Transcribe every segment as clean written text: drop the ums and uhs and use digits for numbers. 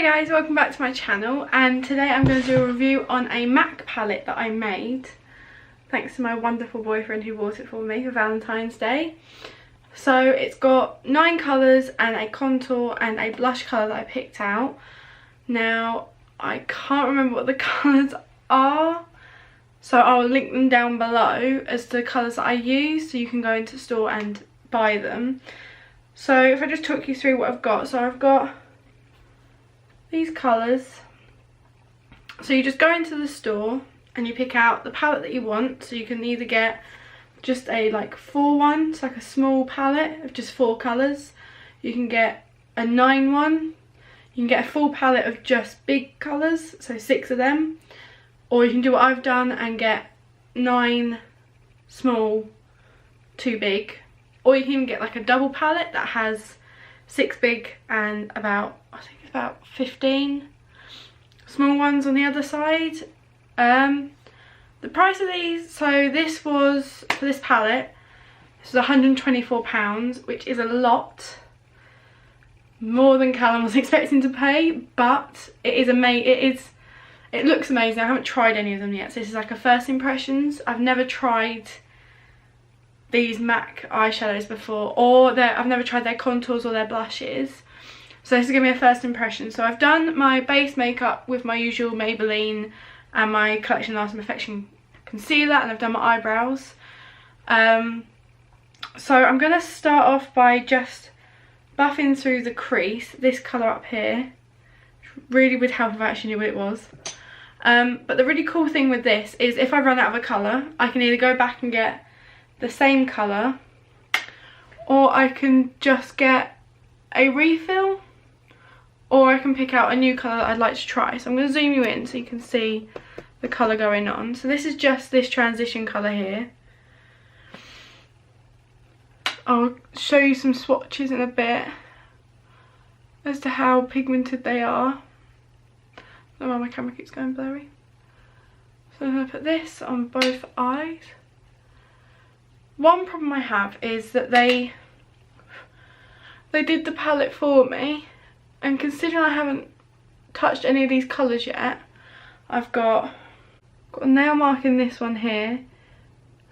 Hey guys, welcome back to my channel, and today I'm going to do a review on a MAC palette that I made thanks to my wonderful boyfriend who bought it for me for Valentine's Day. So it's got 9 colours and a contour and a blush colour that I picked out. Now I can't remember what the colours are, so I'll link them down below as the colours that I use so you can go into the store and buy them. So if I just talk you through what I've got. So I've got these colours. So you just go into the store and you pick out the palette that you want. So you can either get just a like 4 one, so like a small palette of just 4 colours. You can get a 9 one. You can get a full palette of just big colours, so 6 of them. Or you can do what I've done and get 9 small, 2 big. Or you can even get like a double palette that has 6 big and about, I think it's about 15 small ones on the other side. The price of these, so this was, for this palette, this was £124, which is a lot. More than Callum was expecting to pay, but it looks amazing. I haven't tried any of them yet, so this is like a first impressions. I've never tried these MAC eyeshadows before, or I've never tried their contours or their blushes. So this is going to be a first impression. So I've done my base makeup with my usual Maybelline and my Collection Lasting Perfection concealer, and I've done my eyebrows. So I'm going to start off by just buffing through the crease, this colour up here. Really would help if I actually knew what it was. But the really cool thing with this is if I run out of a colour, I can either go back and get the same colour, or I can just get a refill, or I can pick out a new colour that I'd like to try. So I'm going to zoom you in so you can see the colour going on. So this is just this transition colour here. I'll show you some swatches in a bit as to how pigmented they are. I don't know why my camera keeps going blurry. So I'm going to put this on both eyes. One problem I have is that they did the palette for me, and considering I haven't touched any of these colours yet, I've got a nail mark in this one here,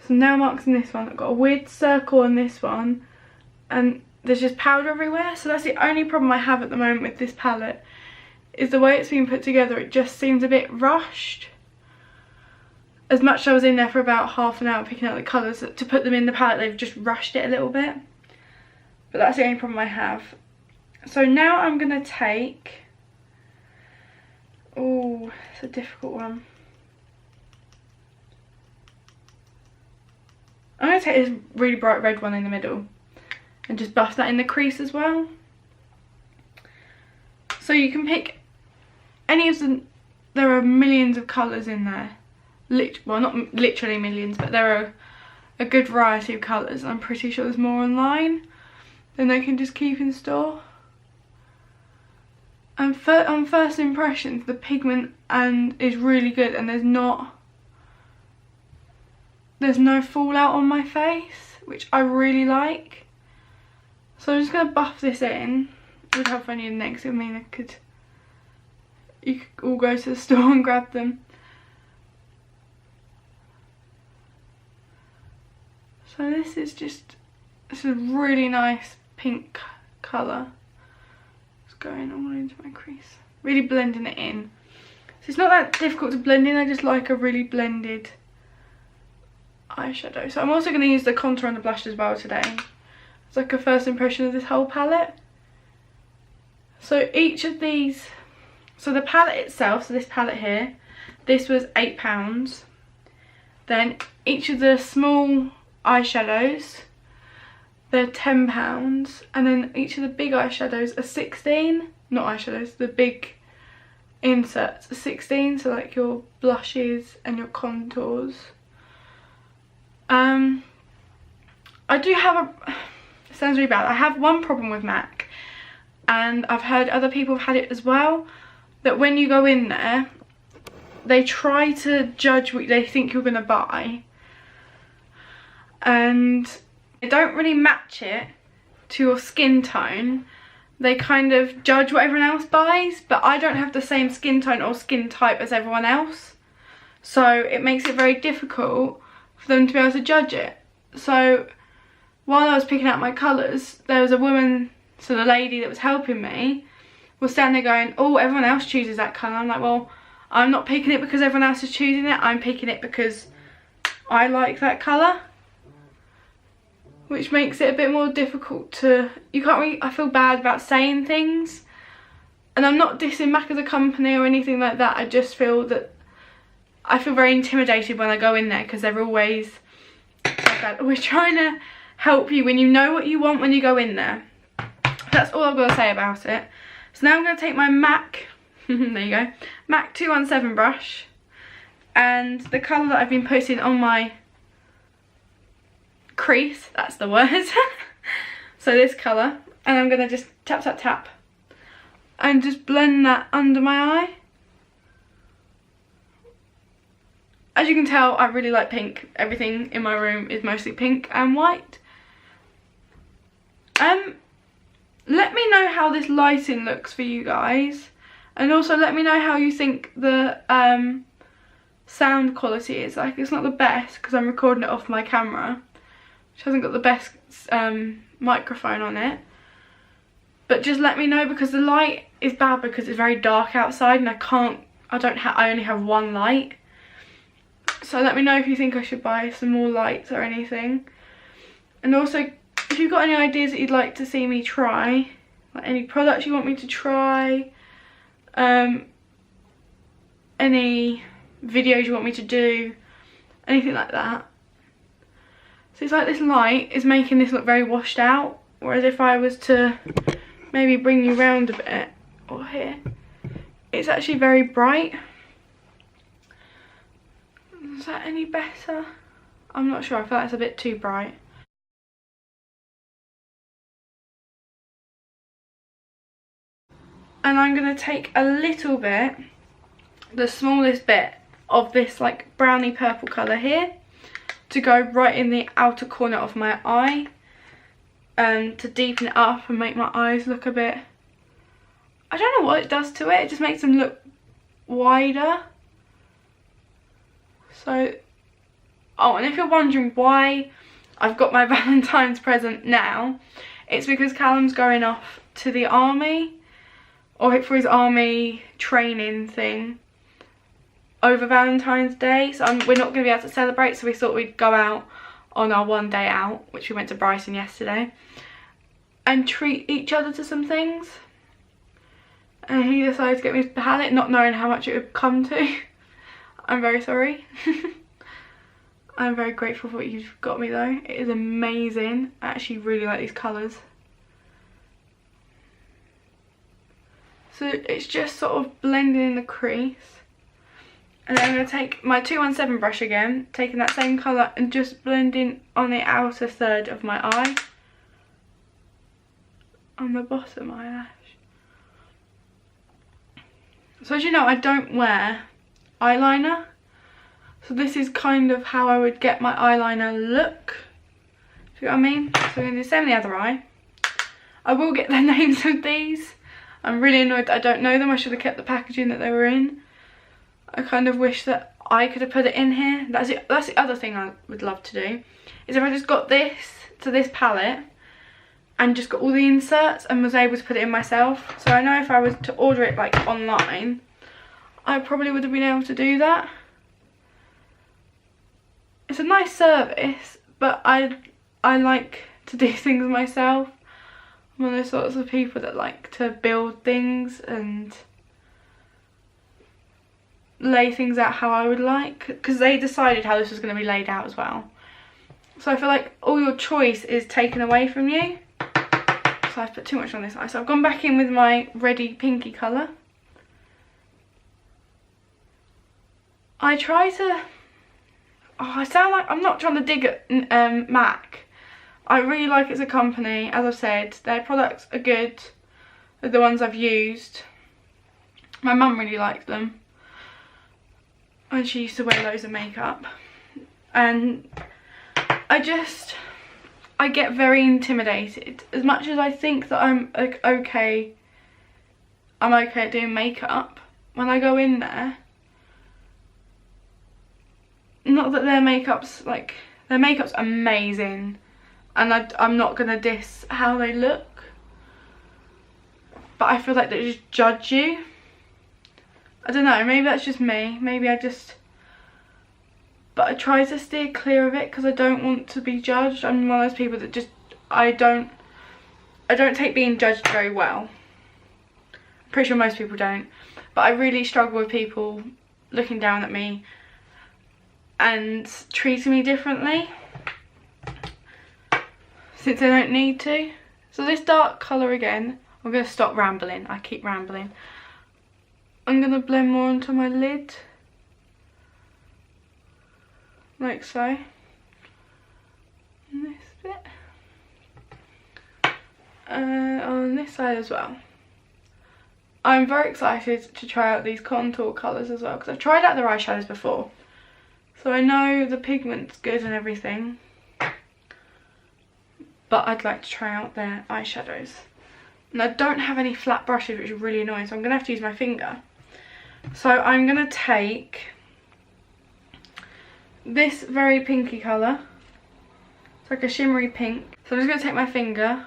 some nail marks in this one, I've got a weird circle in this one, and there's just powder everywhere. So that's the only problem I have at the moment with this palette, is the way it's been put together. It just seems a bit rushed. As much as I was in there for about half an hour picking out the colours, to put them in the palette they've just rushed it a little bit. But that's the only problem I have. So now I'm going to take, oh, it's a difficult one. I'm going to take this really bright red one in the middle and just buff that in the crease as well. So you can pick any of them. There are millions of colours in there. Well, not literally millions, but there are a good variety of colours. I'm pretty sure there's more online than they can just keep in store. And on first impressions, the pigment is really good, and there's no fallout on my face, which I really like. So I'm just going to buff this in. It would help if I needed next. I mean, you could all go to the store and grab them. So this is a really nice pink colour. It's going all into my crease. Really blending it in. So it's not that difficult to blend in, I just like a really blended eyeshadow. So I'm also going to use the contour and the blush as well today. It's like a first impression of this whole palette. So each of these, so the palette itself, so this palette here, this was £8. Then each of the small eyeshadows, they're £10, and then each of the big eyeshadows are 16. Not eyeshadows, the big inserts are 16, so like your blushes and your contours. I do have it sounds really bad, I have one problem with MAC, and I've heard other people have had it as well, that when you go in there they try to judge what they think you're going to buy, and they don't really match it to your skin tone, they kind of judge what everyone else buys, but I don't have the same skin tone or skin type as everyone else. So it makes it very difficult for them to be able to judge it. So while I was picking out my colours, there was a woman, so the lady that was helping me, was standing there going, oh, everyone else chooses that colour. I'm like, well, I'm not picking it because everyone else is choosing it. I'm picking it because I like that colour. Which makes it a bit more difficult to, you can't really, I feel bad about saying things. And I'm not dissing MAC as a company or anything like that. I just feel that, I feel very intimidated when I go in there because they're always trying to help you when you know what you want when you go in there. That's all I've got to say about it. So now I'm going to take my MAC, there you go, MAC 217 brush. And the colour that I've been putting on my crease, that's the word. So this colour, and I'm going to just tap tap tap and just blend that under my eye. As you can tell, I really like pink. Everything in my room is mostly pink and white. Let me know how this lighting looks for you guys, and also let me know how you think the sound quality is. Like, it's not the best because I'm recording it off my camera, which hasn't got the best microphone on it. But just let me know, because the light is bad because it's very dark outside and I only have one light. So let me know if you think I should buy some more lights or anything. And also, if you've got any ideas that you'd like to see me try, like any products you want me to try, any videos you want me to do, anything like that. So it's like this light is making this look very washed out, whereas if I was to maybe bring you round a bit, or here, it's actually very bright. Is that any better? I'm not sure, I feel like it's a bit too bright. And I'm going to take a little bit, the smallest bit of this like browny purple colour here, to go right in the outer corner of my eye, to deepen it up and make my eyes look a bit, I don't know what it does to it, it just makes them look wider. So, oh, and if you're wondering why I've got my Valentine's present now, it's because Callum's going off to the army, or for his army training thing, over Valentine's Day. So we're not going to be able to celebrate, so we thought we'd go out on our one day out, which we went to Brighton yesterday, and treat each other to some things. And he decided to get me a palette, not knowing how much it would come to. I'm very sorry. I'm very grateful for what you've got me though. It is amazing. I actually really like these colours. So it's just sort of blending in the crease. And then I'm going to take my 217 brush again, taking that same colour and just blending on the outer third of my eye. On the bottom eyelash. So as you know, I don't wear eyeliner. So this is kind of how I would get my eyeliner look. Do you know what I mean? So we're going to do the same on the other eye. I will get the names of these. I'm really annoyed that I don't know them. I should have kept the packaging that they were in. I kind of wish that I could have put it in here. That's the other thing I would love to do, is if I just got this to this palette and just got all the inserts and was able to put it in myself. So I know if I was to order it like online, I probably would have been able to do that. It's a nice service, but I like to do things myself. I'm one of those sorts of people that like to build things and lay things out how I would like, because they decided how this was going to be laid out as well. So I feel like all your choice is taken away from you. So I've put too much on this eye. So I've gone back in with my ready pinky colour. I try to... Oh, I sound like I'm not trying to dig at MAC. I really like it as a company. As I've said, their products are good. They're the ones I've used. My mum really liked them. And she used to wear loads of makeup. And I just... I get very intimidated. As much as I think that I'm like okay at doing makeup, when I go in there, not that their makeup's amazing, and I'm not gonna diss how they look, but I feel like they just judge you. I don't know, maybe that's just me, but I try to steer clear of it because I don't want to be judged. I'm one of those people that just, I don't take being judged very well. I'm pretty sure most people don't, but I really struggle with people looking down at me and treating me differently since they don't need to. So this dark colour again, I'm going to stop rambling, I keep rambling. I'm going to blend more onto my lid, like so, and this bit, on this side as well. I'm very excited to try out these contour colours as well, because I've tried out their eyeshadows before, so I know the pigment's good and everything, but I'd like to try out their eyeshadows. And I don't have any flat brushes, which is really annoying, so I'm going to have to use my finger. So I'm going to take this very pinky colour. It's like a shimmery pink. So I'm just going to take my finger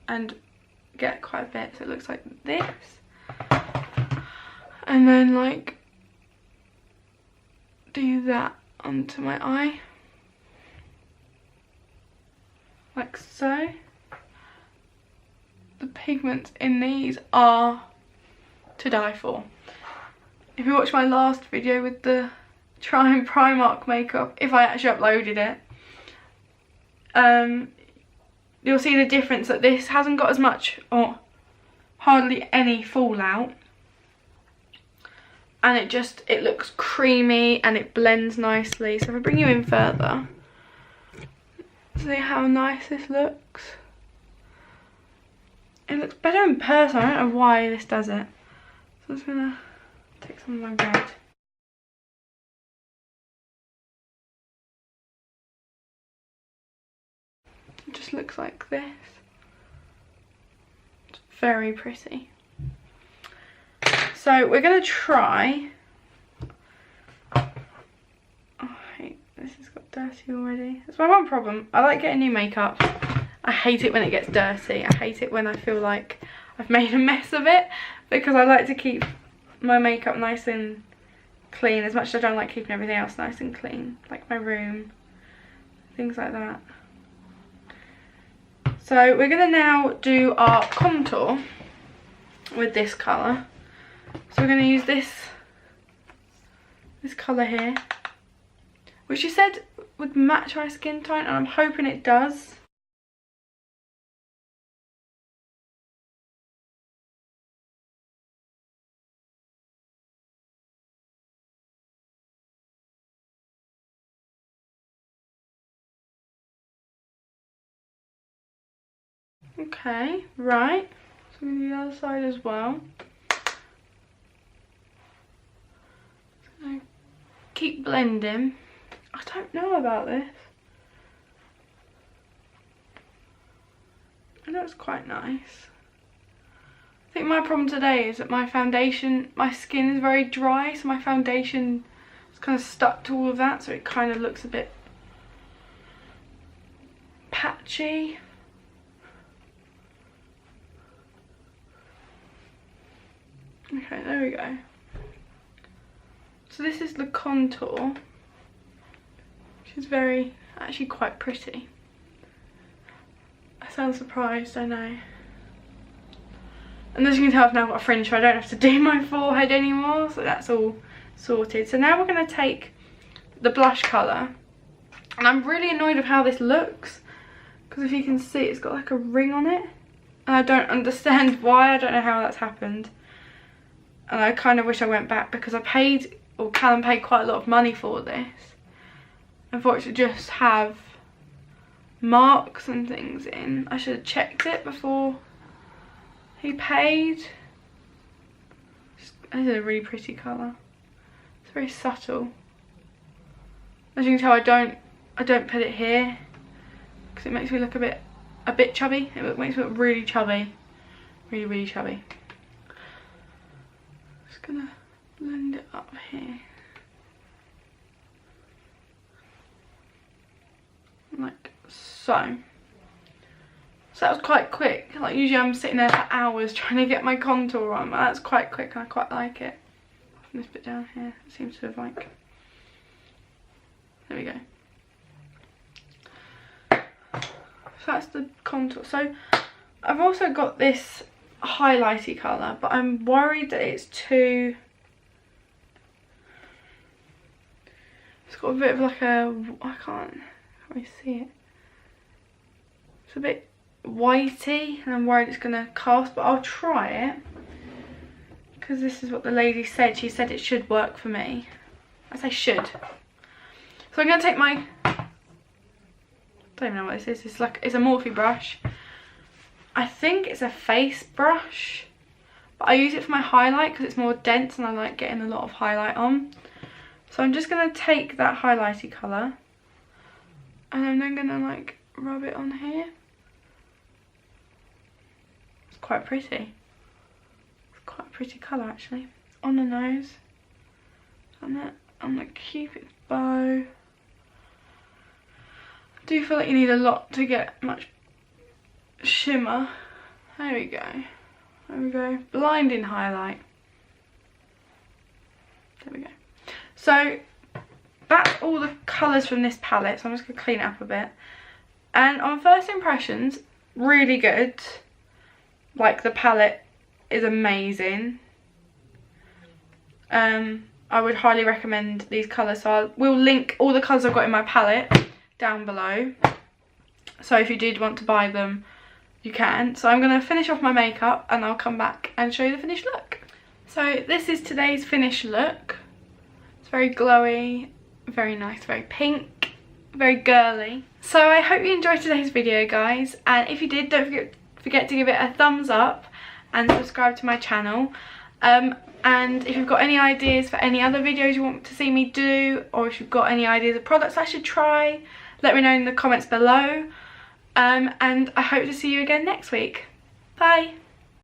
and get quite a bit, so it looks like this. And then like do that onto my eye. Like so. The pigments in these are to die for. If you watch my last video with the Try and Primark makeup, if I actually uploaded it, you'll see the difference that this hasn't got as much or hardly any fallout, and it looks creamy and it blends nicely. So if I bring you in further, see how nice this looks. It looks better in person. I don't know why this does it. So I'm just gonna take some of my red. It just looks like this. It's very pretty. So we're gonna try. Oh, I hate this. Has got dirty already. That's my one problem. I like getting new makeup. I hate it when it gets dirty. I hate it when I feel like I've made a mess of it, because I like to keep my makeup nice and clean, as much as I don't like keeping everything else nice and clean, like my room, things like that. So we're going to now do our contour with this colour. So we're going to use this colour here, which you said would match my skin tone, and I'm hoping it does. Okay, right, so the other side as well. So keep blending. I don't know about this. I know it's quite nice. I think my problem today is that my skin is very dry, so my foundation is kind of stuck to all of that, so it kind of looks a bit patchy. Okay, there we go. So this is the contour, which is actually quite pretty. I sound surprised, I know. And as you can tell, I've now got a fringe, so I don't have to do my forehead anymore, so that's all sorted. So now we're going to take the blush colour, and I'm really annoyed with how this looks, because if you can see, it's got like a ring on it, and I don't understand why. I don't know how that's happened. And I kind of wish I went back, because Callum paid quite a lot of money for this. I thought it should just have marks and things in. I should have checked it before he paid. This is a really pretty colour. It's very subtle. As you can tell, I don't put it here, because it makes me look a bit chubby. It makes me look really chubby, really chubby. Just gonna blend it up here, like so. So that was quite quick. Like usually I'm sitting there for hours trying to get my contour on, but that's quite quick and I quite like it. This bit down here, it seems to have like, there we go. So that's the contour. So I've also got this highlighty colour, but I'm worried that it's too, it's got a bit of like a, I can't really see it. It's a bit whitey and I'm worried it's going to cast, but I'll try it because this is what the lady said. She said it should work for me. I say should. So I'm going to take my, I don't even know what this is. It's like, it's a Morphe brush. I think it's a face brush, but I use it for my highlight because it's more dense and I like getting a lot of highlight on. So I'm just going to take that highlighty colour and I'm then going to like rub it on here. It's quite pretty. It's quite a pretty colour actually. On the nose. On the cupid's bow. I do feel like you need a lot to get much shimmer. There we go. There we go. Blinding highlight. There we go. So that's all the colours from this palette. So I'm just going to clean it up a bit. And on first impressions, really good. Like the palette is amazing. I would highly recommend these colours. So I will link all the colours I've got in my palette down below. So if you did want to buy them, you can. So I'm going to finish off my makeup and I'll come back and show you the finished look. So this is today's finished look. It's very glowy, very nice, very pink, very girly. So I hope you enjoyed today's video, guys. And if you did, don't forget to give it a thumbs up and subscribe to my channel. And if you've got any ideas for any other videos you want to see me do, or if you've got any ideas of products I should try, let me know in the comments below. And I hope to see you again next week. Bye.